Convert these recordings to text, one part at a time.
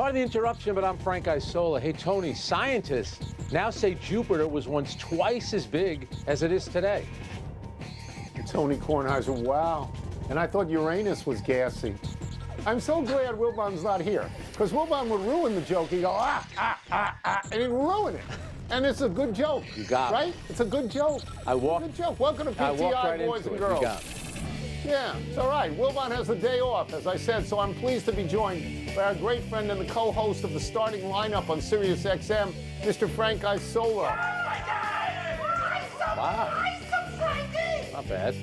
Part of the interruption, but I'm Frank Isola. Hey, Tony, scientists now say Jupiter was once twice as big as it is today. Tony Kornheiser, wow. And I thought Uranus was gassy. I'm so glad Wilbon's not here, because Wilbon would ruin the joke. He'd go, and he'd ruin it. And it's a good joke. You got it. Right? It's a good joke. Good joke. Welcome to PTI, boys and girls. Yeah, it's all right. Wilbon has the day off, as I said, so I'm pleased to be joined by our great friend and the co-host of the starting lineup on Sirius XM, Mr. Frank Isola. Oh, my God! Wow. Frankie! Not bad.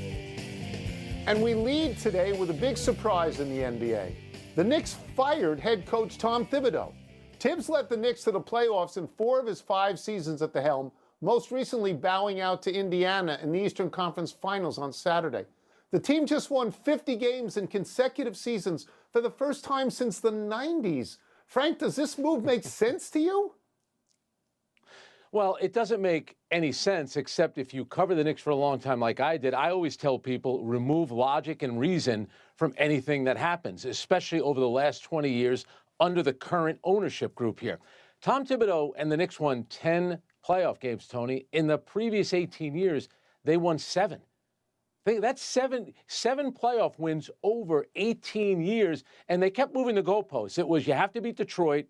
And we lead today with a big surprise in the NBA. The Knicks fired head coach Tom Thibodeau. Tibbs led the Knicks to the playoffs in 4 of his 5 seasons at the helm, most recently bowing out to Indiana in the Eastern Conference Finals on Saturday. The team just won 50 games in consecutive seasons for the first time since the 90s. Frank, does this move make sense to you? Well, it doesn't make any sense, except if you cover the Knicks for a long time like I did. I always tell people, remove logic and reason from anything that happens, especially over the last 20 years under the current ownership group here. Tom Thibodeau and the Knicks won 10 playoff games, Tony. In the previous 18 years, they won 7. That's seven playoff wins over 18 years, and they kept moving the goalposts. It was, you have to beat Detroit.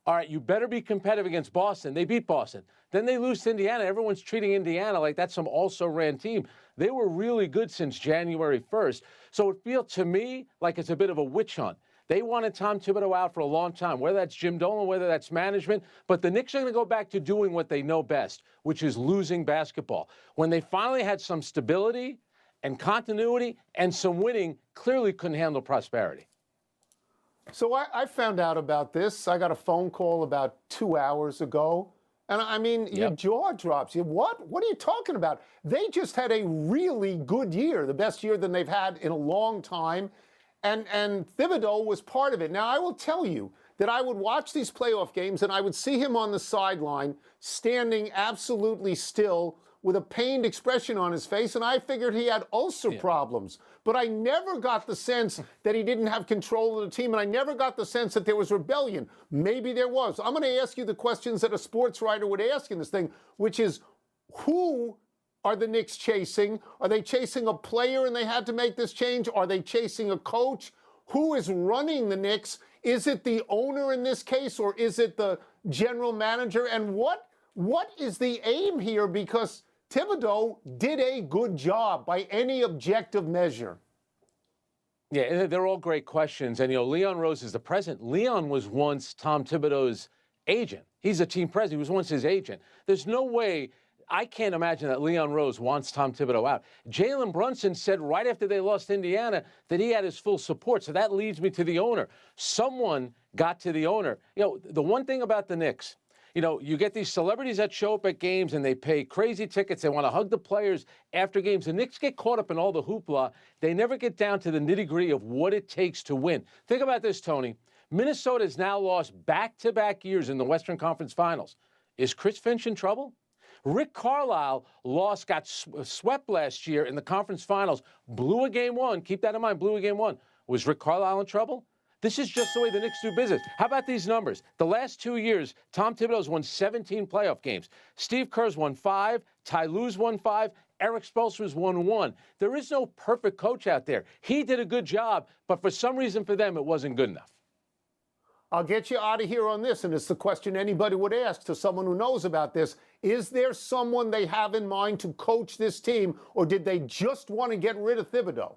All right, you better be competitive against Boston. They beat Boston. Then they lose to Indiana. Everyone's treating Indiana like that's some also-ran team. They were really good since January 1st. So it feels to me like it's a bit of a witch hunt. They wanted Tom Thibodeau out for a long time, whether that's Jim Dolan, whether that's management. But the Knicks are going to go back to doing what they know best, which is losing basketball. When they finally had some stability and continuity and some winning, clearly couldn't handle prosperity. So I found out about this. I got a phone call about 2 hours ago. And I mean, your jaw drops. What? What are you talking about? They just had a really good year, the best year than they've had in a long time. And Thibodeau was part of it. Now, I will tell you that I would watch these playoff games and I would see him on the sideline standing absolutely still with a pained expression on his face, and I figured he had ulcer problems. But I never got the sense that he didn't have control of the team, and I never got the sense that there was rebellion. Maybe there was. I'm going to ask you the questions that a sports writer would ask in this thing, which is, who are the Knicks chasing? Are they chasing a player and they had to make this change? Are they chasing a coach? Who is running the Knicks? Is it the owner in this case, or is it the general manager? And what is the aim here? Because Thibodeau did a good job by any objective measure. Yeah, they're all great questions. And, Leon Rose is the president. Leon was once Tom Thibodeau's agent. He's a team president. He was once his agent. There's no way, I can't imagine that Leon Rose wants Tom Thibodeau out. Jalen Brunson said right after they lost Indiana that he had his full support. So that leads me to the owner. Someone got to the owner. The one thing about the Knicks, you get these celebrities that show up at games and they pay crazy tickets. They want to hug the players after games. The Knicks get caught up in all the hoopla. They never get down to the nitty-gritty of what it takes to win. Think about this, Tony. Minnesota has now lost back-to-back years in the Western Conference Finals. Is Chris Finch in trouble? Rick Carlisle got swept last year in the conference finals, blew a game 1. Keep that in mind, blew a game 1. Was Rick Carlisle in trouble? This is just the way the Knicks do business. How about these numbers? The last 2 years, Tom Thibodeau's won 17 playoff games. Steve Kerr's won 5. Ty Lue's won 5. Eric Spoelstra's won 1. There is no perfect coach out there. He did a good job, but for some reason for them, it wasn't good enough. I'll get you out of here on this, and it's the question anybody would ask to someone who knows about this. Is there someone they have in mind to coach this team, or did they just want to get rid of Thibodeau?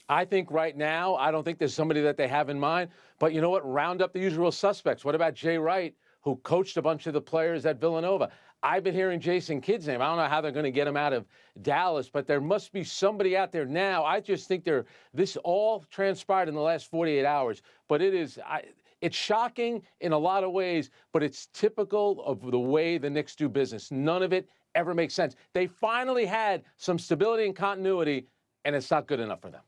I think right now, I don't think there's somebody that they have in mind. But you know what? Round up the usual suspects. What about Jay Wright, who coached a bunch of the players at Villanova? I've been hearing Jason Kidd's name. I don't know how they're going to get him out of Dallas, but there must be somebody out there now. I just think this all transpired in the last 48 hours. But it's shocking in a lot of ways, but it's typical of the way the Knicks do business. None of it ever makes sense. They finally had some stability and continuity, and it's not good enough for them.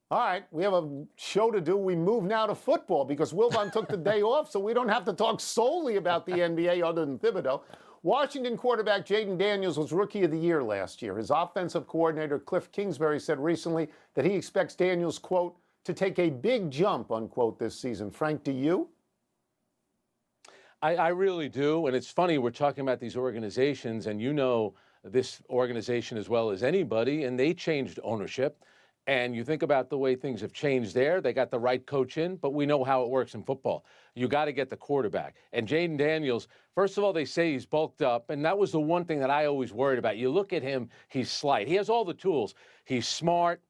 All right, we have a show to do. We move now to football because Wilbon took the day off, so we don't have to talk solely about the NBA other than Thibodeau. Washington quarterback Jaden Daniels was Rookie of the Year last year. His offensive coordinator, Cliff Kingsbury, said recently that he expects Daniels, quote, to take a big jump, unquote, this season. Frank, do you? I really do. And it's funny, we're talking about these organizations, and you know this organization as well as anybody, and they changed ownership. And you think about the way things have changed there. They got the right coach in, but we know how it works in football. You got to get the quarterback. And Jaden Daniels, first of all, they say he's bulked up, and that was the one thing that I always worried about. You look at him, he's slight. He has all the tools. He's smart.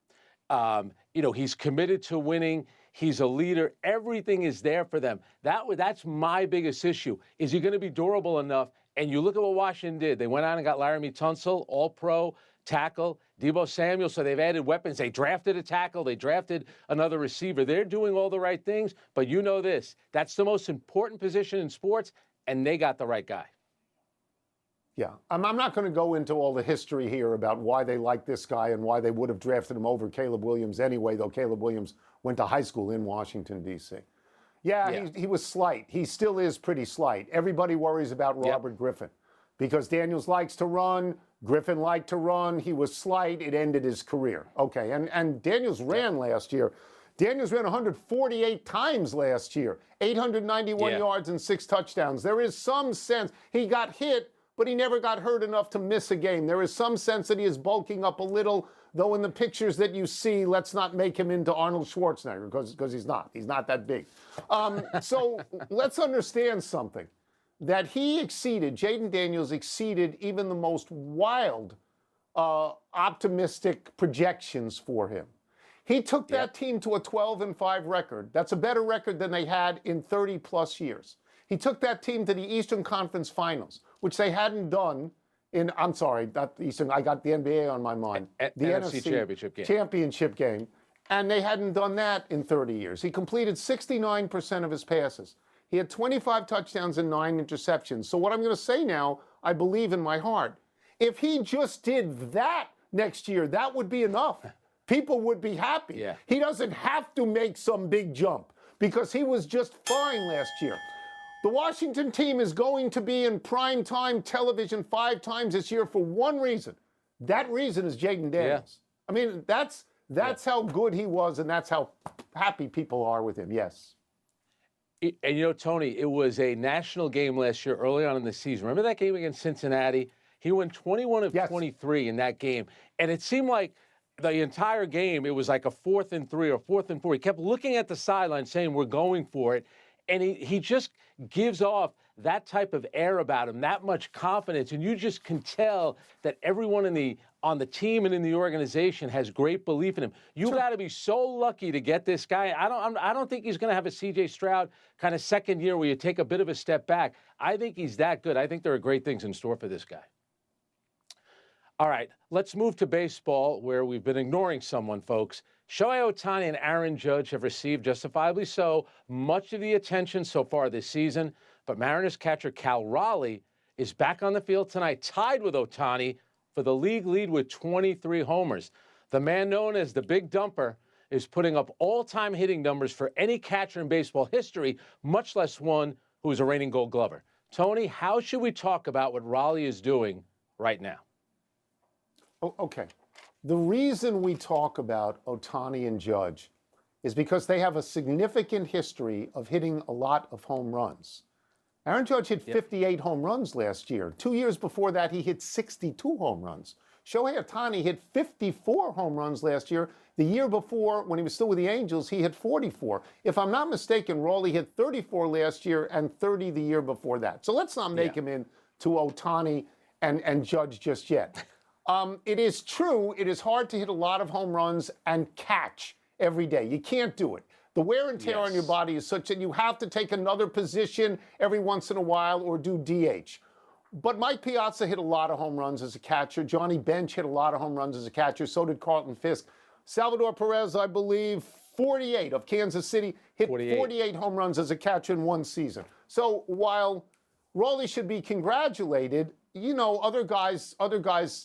He's committed to winning. He's a leader. Everything is there for them. That's my biggest issue. Is he going to be durable enough? And you look at what Washington did. They went out and got Laramie Tunsil, all-pro, tackle, Deebo Samuel, so they've added weapons. They drafted a tackle. They drafted another receiver. They're doing all the right things, but you know this. That's the most important position in sports, and they got the right guy. Yeah, I'm not going to go into all the history here about why they like this guy and why they would have drafted him over Caleb Williams anyway, though Caleb Williams went to high school in Washington, D.C. Yeah. He was slight. He still is pretty slight. Everybody worries about Robert Griffin because Daniels likes to run. Griffin liked to run. He was slight. It ended his career. Okay, and Daniels ran last year. Daniels ran 148 times last year, 891 yards and 6 touchdowns. There is some sense he got hit, but he never got hurt enough to miss a game. There is some sense that he is bulking up a little, though in the pictures that you see, let's not make him into Arnold Schwarzenegger, because he's not. He's not that big. So let's understand something, that Jaden Daniels exceeded even the most wild optimistic projections for him. He took that team to a 12-5 record. That's a better record than they had in 30-plus years. He took that team to the Eastern Conference Finals, which they hadn't done in, I'm sorry, not the Eastern, I got the NBA on my mind. The NFC Championship game. And they hadn't done that in 30 years. He completed 69% of his passes. He had 25 touchdowns and 9 interceptions. So what I'm going to say now, I believe in my heart. If he just did that next year, that would be enough. People would be happy. Yeah. He doesn't have to make some big jump because he was just fine last year. The Washington team is going to be in primetime television 5 times this year for one reason. That reason is Jaden Daniels. I mean, that's how good he was, and that's how happy people are with him. Yes. And you know, Tony, it was a national game last year early on in the season. Remember that game against Cincinnati? He went 21 of 23 in that game. And it seemed like the entire game, it was like a 4th and 3 or 4th and 4. He kept looking at the sideline saying, we're going for it. And he just gives off that type of air about him, that much confidence. And you just can tell that everyone on the team and in the organization has great belief in him. You got to be so lucky to get this guy. I don't think he's going to have a C.J. Stroud kind of second year where you take a bit of a step back. I think he's that good. I think there are great things in store for this guy. All right, let's move to baseball, where we've been ignoring someone, folks. Shohei Ohtani and Aaron Judge have received, justifiably so, much of the attention so far this season. But Mariners catcher Cal Raleigh is back on the field tonight, tied with Ohtani for the league lead with 23 homers. The man known as the Big Dumper is putting up all-time hitting numbers for any catcher in baseball history, much less one who is a reigning Gold Glover. Tony, how should we talk about what Raleigh is doing right now? Oh, okay. The reason we talk about Ohtani and Judge is because they have a significant history of hitting a lot of home runs. Aaron Judge hit 58 home runs last year. 2 years before that, he hit 62 home runs. Shohei Ohtani hit 54 home runs last year. The year before, when he was still with the Angels, he hit 44. If I'm not mistaken, Raleigh hit 34 last year and 30 the year before that. So let's not make him into Ohtani and Judge just yet. It is true, it is hard to hit a lot of home runs and catch every day. You can't do it. The wear and tear on your body is such that you have to take another position every once in a while or do DH. But Mike Piazza hit a lot of home runs as a catcher. Johnny Bench hit a lot of home runs as a catcher. So did Carlton Fisk. Salvador Perez, I believe, 48 of Kansas City, hit 48 home runs as a catcher in one season. So while Raleigh should be congratulated, you know, other guys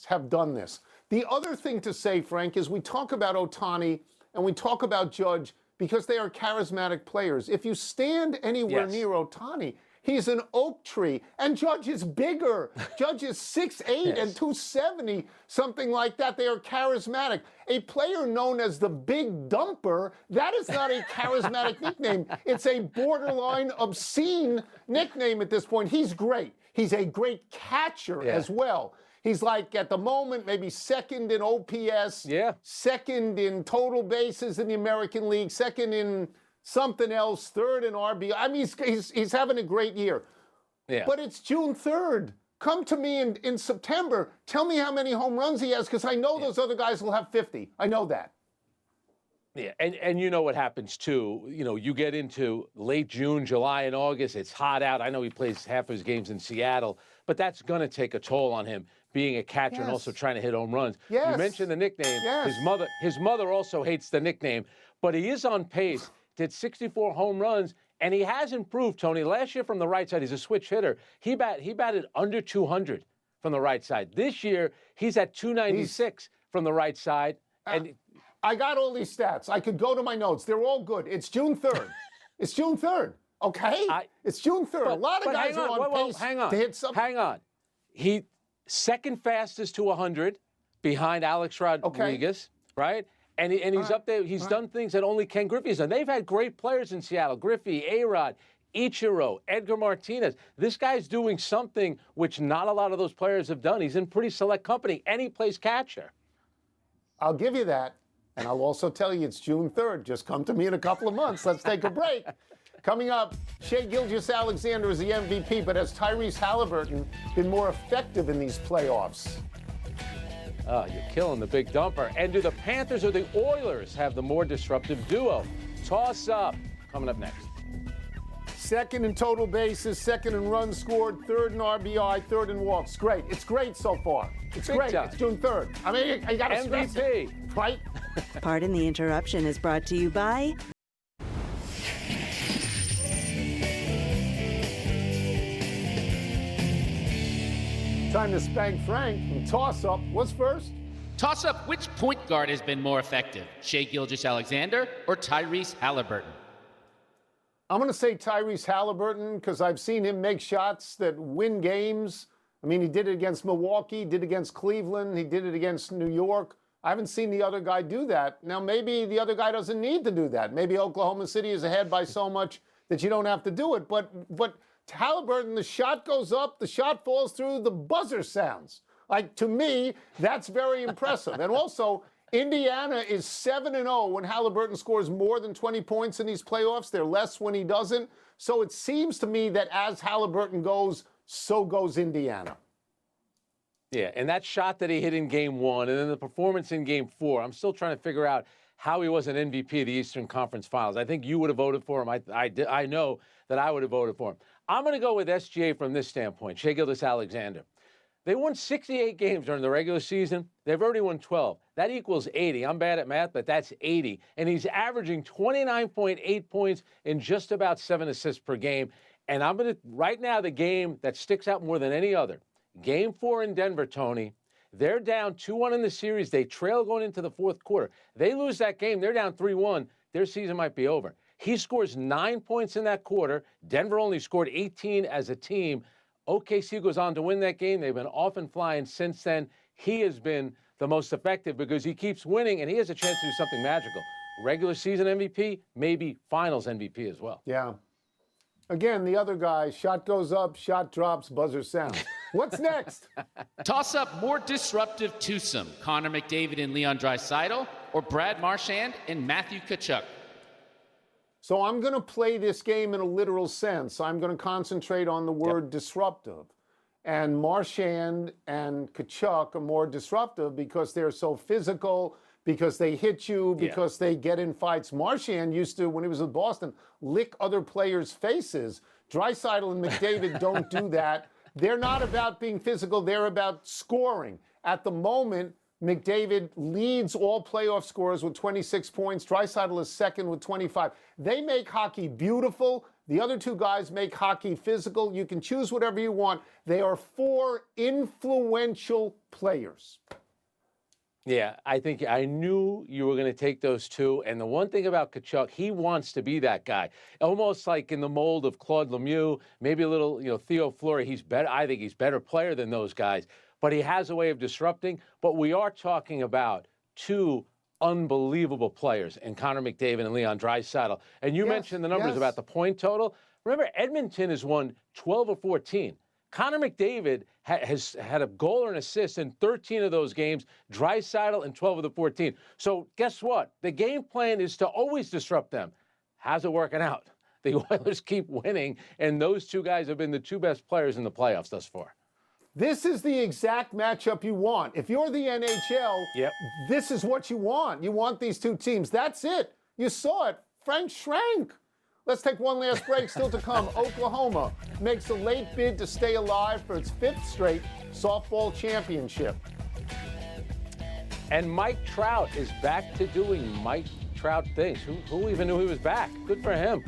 have done this. The other thing to say, Frank, is we talk about Ohtani and we talk about Judge because they are charismatic players. If you stand anywhere near Ohtani, He's an oak tree. And Judge is bigger. Judge is 6'8" Yes. and 270, something like that. They are charismatic. A player known as the Big Dumper, that is not a charismatic nickname. It's a borderline obscene nickname at this point. He's great. He's a great catcher as well. He's like, at the moment, maybe second in OPS, second in total bases in the American League, second in something else, third in RBI. I mean, he's having a great year. Yeah. But it's June 3rd. Come to me in September. Tell me how many home runs he has, because I know those other guys will have 50. I know that. Yeah, and you know what happens, too. You know, you get into late June, July, and August. It's hot out. I know he plays half of his games in Seattle, but that's going to take a toll on him, being a catcher and also trying to hit home runs. You mentioned the nickname. His mother also hates the nickname, but he is on pace to hit 64 home runs, and he has improved, Tony. Last year from the right side, he's a switch hitter. He batted under 200 from the right side. This year, he's at 296 from the right side. And I got all these stats. I could go to my notes. They're all good. It's June 3rd. It's June 3rd, okay? It's June 3rd. A lot of guys are on pace to hit something. Hang on. He second fastest to 100 behind Alex Rodriguez, right? And he's up there. He's done things that only Ken Griffey's done. They've had great players in Seattle. Griffey, A-Rod, Ichiro, Edgar Martinez. This guy's doing something which not a lot of those players have done. He's in pretty select company, and he plays catcher. I'll give you that. And I'll also tell you it's June 3rd. Just come to me in a couple of months. Let's take a break. Coming up, Shai Gilgeous-Alexander is the MVP, but has Tyrese Halliburton been more effective in these playoffs? Oh, you're killing the Big Dumper. And do the Panthers or the Oilers have the more disruptive duo? Toss up. Coming up next. Second in total bases, second in runs scored, third in RBI, third in walks. Great. It's great so far. It's Big great. time. It's June 3rd. I mean, I got to stress it, right? Pardon the Interruption is brought to you by Time to spank Frank. And toss up. What's first? Toss up, which point guard has been more effective? Shai Gilgeous-Alexander or Tyrese Halliburton? I'm going to say Tyrese Halliburton because I've seen him make shots that win games. I mean, he did it against Milwaukee, did it against Cleveland, he did it against New York. I haven't seen the other guy do that. Now, maybe the other guy doesn't need to do that. Maybe Oklahoma City is ahead by so much that you don't have to do it. But Halliburton, the shot goes up, the shot falls through, the buzzer sounds. Like, to me, that's very impressive. And also, Indiana is 7-0 when Halliburton scores more than 20 points in these playoffs. They're less when he doesn't. So it seems to me that as Halliburton goes, so goes Indiana. Yeah, and that shot that he hit in Game 1 and then the performance in Game 4, I'm still trying to figure out how he was an MVP of the Eastern Conference Finals. I think you would have voted for him. I know that I would have voted for him. I'm going to go with SGA from this standpoint, Shai Gilgeous-Alexander. They won 68 games during the regular season. They've already won 12. That equals 80. I'm bad at math, but that's 80. And he's averaging 29.8 points in just about 7 assists per game. And I'm going to, right now, the game that sticks out more than any other, Game 4 in Denver, Tony. They're down 2-1 in the series. They trail going into the fourth quarter. They lose that game. They're down 3-1. Their season might be over. He scores 9 points in that quarter. Denver only scored 18 as a team. OKC goes on to win that game. They've been off and flying since then. He has been the most effective because he keeps winning, and he has a chance to do something magical. Regular season MVP, maybe finals MVP as well. Yeah. Again, the other guy, shot goes up, shot drops, buzzer sounds. What's next? Toss up, more disruptive twosome, Connor McDavid and Leon Draisaitl, or Brad Marchand and Matthew Tkachuk? So I'm going to play this game in a literal sense. I'm going to concentrate on the word disruptive. And Marchand and Tkachuk are more disruptive because they're so physical, because they hit you, because they get in fights. Marchand used to, when he was in Boston, lick other players' faces. Draisaitl and McDavid don't do that. They're not about being physical. They're about scoring. At the moment, McDavid leads all playoff scorers with 26 points. Draisaitl is second with 25. They make hockey beautiful. The other two guys make hockey physical. You can choose whatever you want. They are four influential players. Yeah, I think I knew you were going to take those two. And the one thing about Kachuk, he wants to be that guy, almost like in the mold of Claude Lemieux, maybe a little, Theo Fleury. He's better. I think he's better player than those guys, but he has a way of disrupting. But we are talking about two unbelievable players in Connor McDavid and Leon Draisaitl. And you mentioned the numbers about the point total. Remember, Edmonton has won 12 or 14. Connor McDavid has had a goal or an assist in 13 of those games, Draisaitl in 12 of the 14. So guess what? The game plan is to always disrupt them. How's it working out? The Oilers keep winning, and those two guys have been the two best players in the playoffs thus far. This is the exact matchup you want. If you're the NHL, this is what you want. You want these two teams. That's it. You saw it. Frank shrank. Let's take one last break. Still to come, Oklahoma makes a late bid to stay alive for its 5th straight softball championship. And Mike Trout is back to doing Mike Trout things. Who even knew he was back? Good for him.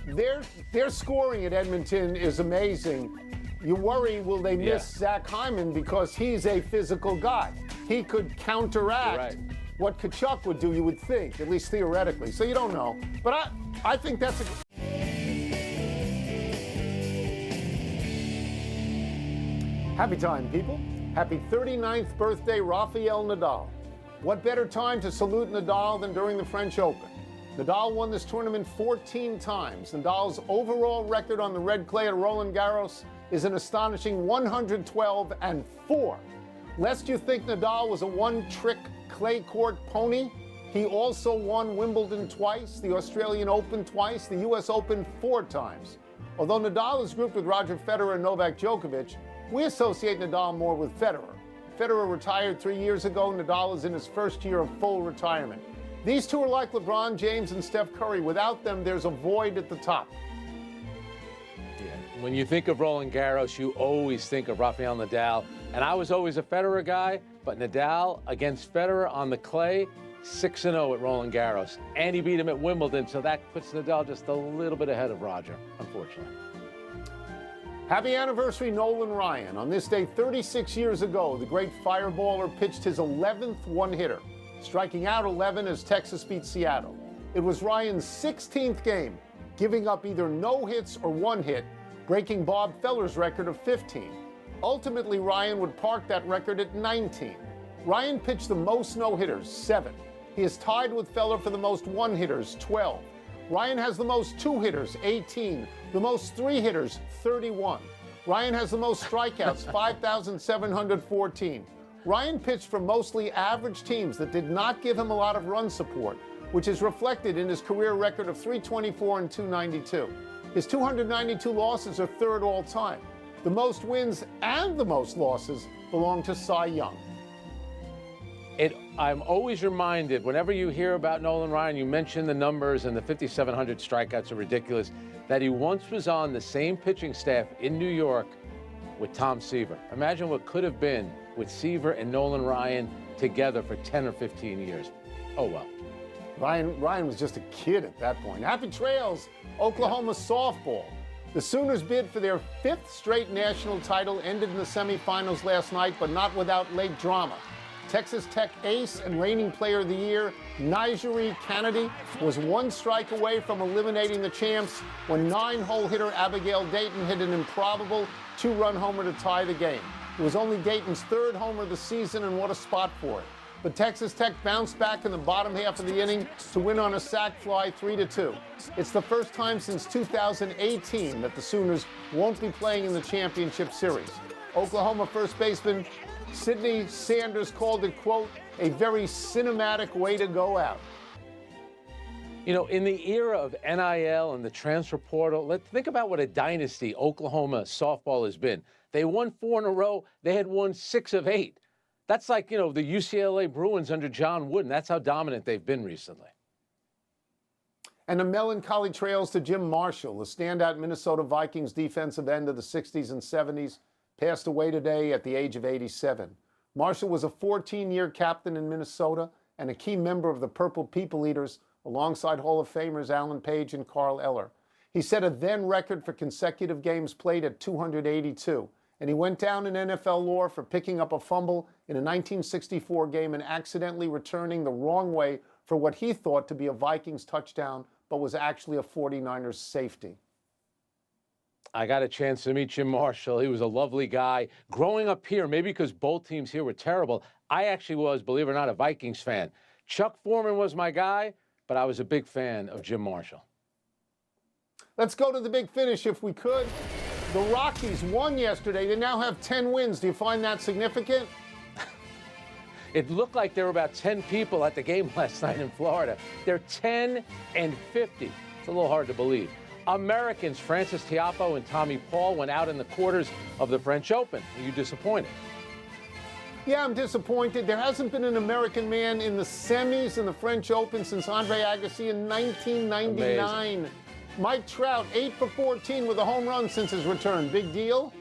Their scoring at Edmonton is amazing. You worry, will they miss Zach Hyman because he's a physical guy. He could counteract what Kachuk would do, you would think, at least theoretically. So you don't know. But I think that's a... Happy time, people. Happy 39th birthday, Rafael Nadal. What better time to salute Nadal than during the French Open? Nadal won this tournament 14 times. Nadal's overall record on the red clay at Roland Garros is an astonishing 112-4. Lest you think Nadal was a one-trick clay court pony, he also won Wimbledon twice, the Australian Open twice, the US Open 4 times. Although Nadal is grouped with Roger Federer and Novak Djokovic, we associate Nadal more with Federer. Federer retired 3 years ago. Nadal is in his first year of full retirement. These two are like LeBron James and Steph Curry. Without them, there's a void at the top. When you think of Roland Garros, you always think of Rafael Nadal. And I was always a Federer guy, but Nadal against Federer on the clay, 6-0 at Roland Garros. And he beat him at Wimbledon, so that puts Nadal just a little bit ahead of Roger, unfortunately. Happy anniversary, Nolan Ryan. On this day 36 years ago, the great fireballer pitched his 11th one-hitter, striking out 11 as Texas beat Seattle. It was Ryan's 16th game, giving up either no hits or one hit, breaking Bob Feller's record of 15. Ultimately, Ryan would park that record at 19. Ryan pitched the most no-hitters, 7. He is tied with Feller for the most one-hitters, 12. Ryan has the most two-hitters, 18. The most three-hitters, 31. Ryan has the most strikeouts, 5,714. Ryan pitched for mostly average teams that did not give him a lot of run support, which is reflected in his career record of 324 and 292. His 292 losses are third all time. The most wins and the most losses belong to Cy Young. I'm always reminded, whenever you hear about Nolan Ryan, you mention the numbers and the 5,700 strikeouts are ridiculous, that he once was on the same pitching staff in New York with Tom Seaver. Imagine what could have been with Seaver and Nolan Ryan together for 10 or 15 years. Oh, well. Ryan was just a kid at that point. Happy trails, Oklahoma softball. The Sooners' bid for their 5th straight national title ended in the semifinals last night, but not without late drama. Texas Tech ace and reigning player of the year, Nigeri Kennedy, was one strike away from eliminating the champs when 9-hole hitter Abigail Dayton hit an improbable 2-run homer to tie the game. It was only Dayton's 3rd homer of the season, and what a spot for it. But Texas Tech bounced back in the bottom half of the inning to win on a sac fly 3-2. It's the first time since 2018 that the Sooners won't be playing in the championship series. Oklahoma first baseman Sidney Sanders called it, quote, a very cinematic way to go out. You know, in the era of NIL and the transfer portal, let's think about what a dynasty Oklahoma softball has been. They won 4 in a row. They had won 6 of 8. That's like, the UCLA Bruins under John Wooden. That's how dominant they've been recently. And the melancholy trails to Jim Marshall, the standout Minnesota Vikings defensive end of the 60s and 70s, passed away today at the age of 87. Marshall was a 14-year captain in Minnesota and a key member of the Purple People Eaters alongside Hall of Famers Alan Page and Carl Eller. He set a then record for consecutive games played at 282 and he went down in NFL lore for picking up a fumble in a 1964 game and accidentally returning the wrong way for what he thought to be a Vikings touchdown, but was actually a 49ers safety. I got a chance to meet Jim Marshall. He was a lovely guy. Growing up here, maybe because both teams here were terrible, I actually was, believe it or not, a Vikings fan. Chuck Foreman was my guy, but I was a big fan of Jim Marshall. Let's go to the big finish if we could. The Rockies won yesterday. They now have 10 wins. Do you find that significant? It looked like there were about 10 people at the game last night in Florida. They're 10-50. It's a little hard to believe. Americans Francis Tiafoe and Tommy Paul went out in the quarters of the French Open. Are you disappointed? Yeah, I'm disappointed. There hasn't been an American man in the semis in the French Open since Andre Agassi in 1999. Amazing. Mike Trout, 8 for 14 with a home run since his return. Big deal?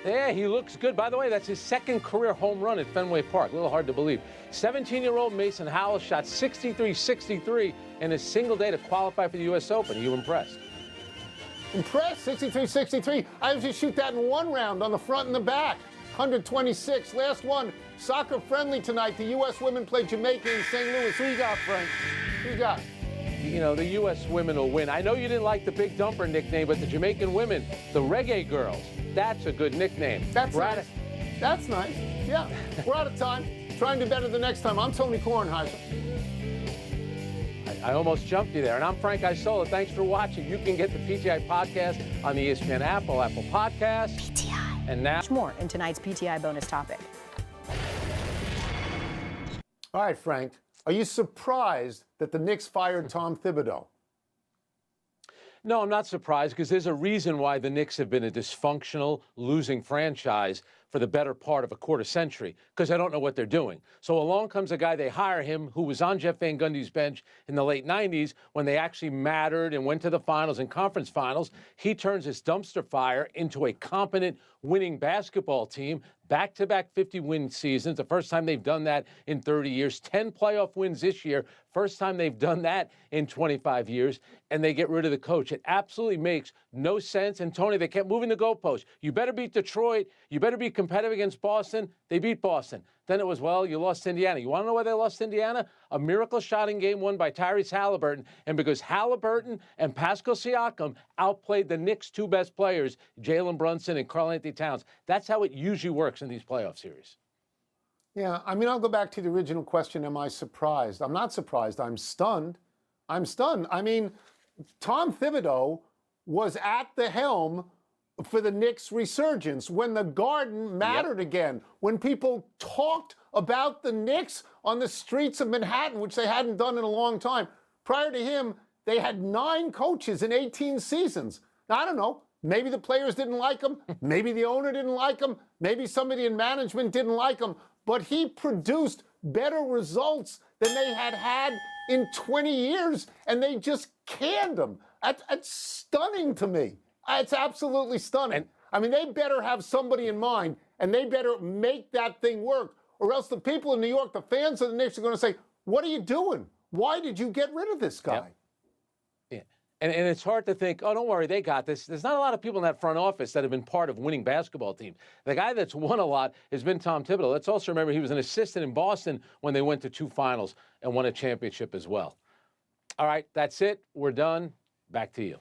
Yeah, he looks good. By the way, that's his second career home run at Fenway Park. A little hard to believe. 17-year-old Mason Howell shot 63-63 in a single day to qualify for the U.S. Open. Are you impressed? Impressed? 63-63. I usually shoot that in one round on the front and the back. 126. Last one. Soccer friendly tonight. The U.S. women play Jamaica in St. Louis. Who you got, Frank? Who you got? You know, the U.S. women will win. I know you didn't like the Big Dumper nickname, but the Jamaican women, the Reggae Girls, that's a good nickname. That's nice. That's nice. Yeah. We're out of time. Try and do better the next time. I'm Tony Kornheiser. I almost jumped you there. And I'm Frank Isola. Thanks for watching. You can get the PTI podcast on the ESPN Apple Podcasts. PTI. And now... Much more in tonight's PTI bonus topic. All right, Frank. Are you surprised that the Knicks fired Tom Thibodeau? No, I'm not surprised because there's a reason why the Knicks have been a dysfunctional, losing franchise for the better part of a quarter century, because I don't know what they're doing. So along comes a guy, they hire him, who was on Jeff Van Gundy's bench in the late 90s when they actually mattered and went to the finals and conference finals. He turns this dumpster fire into a competent, winning basketball team. Back-to-back 50-win seasons, the first time they've done that in 30 years. 10 playoff wins this year, first time they've done that in 25 years, and they get rid of the coach. It absolutely makes no sense. And, Tony, they kept moving the goalposts. You better beat Detroit. You better be competitive against Boston. They beat Boston. Then it was, well, you lost to Indiana. You want to know why they lost to Indiana? A miracle shot in game one by Tyrese Halliburton. And because Halliburton and Pascal Siakam outplayed the Knicks' two best players, Jalen Brunson and Karl-Anthony Towns. That's how it usually works in these playoff series. Yeah, I mean, I'll go back to the original question, am I surprised? I'm not surprised. I'm stunned. I'm stunned. I mean, Tom Thibodeau was at the helm for the Knicks' resurgence when the Garden mattered again, when people talked about the Knicks on the streets of Manhattan, which they hadn't done in a long time. Prior to him, they had 9 coaches in 18 seasons. Now, I don't know. Maybe the players didn't like him. Maybe the owner didn't like him. Maybe somebody in management didn't like him. But he produced better results than they had had in 20 years, and they just canned him. That's stunning to me. It's absolutely stunning. I mean, they better have somebody in mind, and they better make that thing work, or else the people in New York, the fans of the Knicks, are going to say, what are you doing? Why did you get rid of this guy? Yep. Yeah. And it's hard to think, oh, don't worry, they got this. There's not a lot of people in that front office that have been part of winning basketball teams. The guy that's won a lot has been Tom Thibodeau. Let's also remember he was an assistant in Boston when they went to 2 finals and won a championship as well. All right, that's it. We're done. Back to you.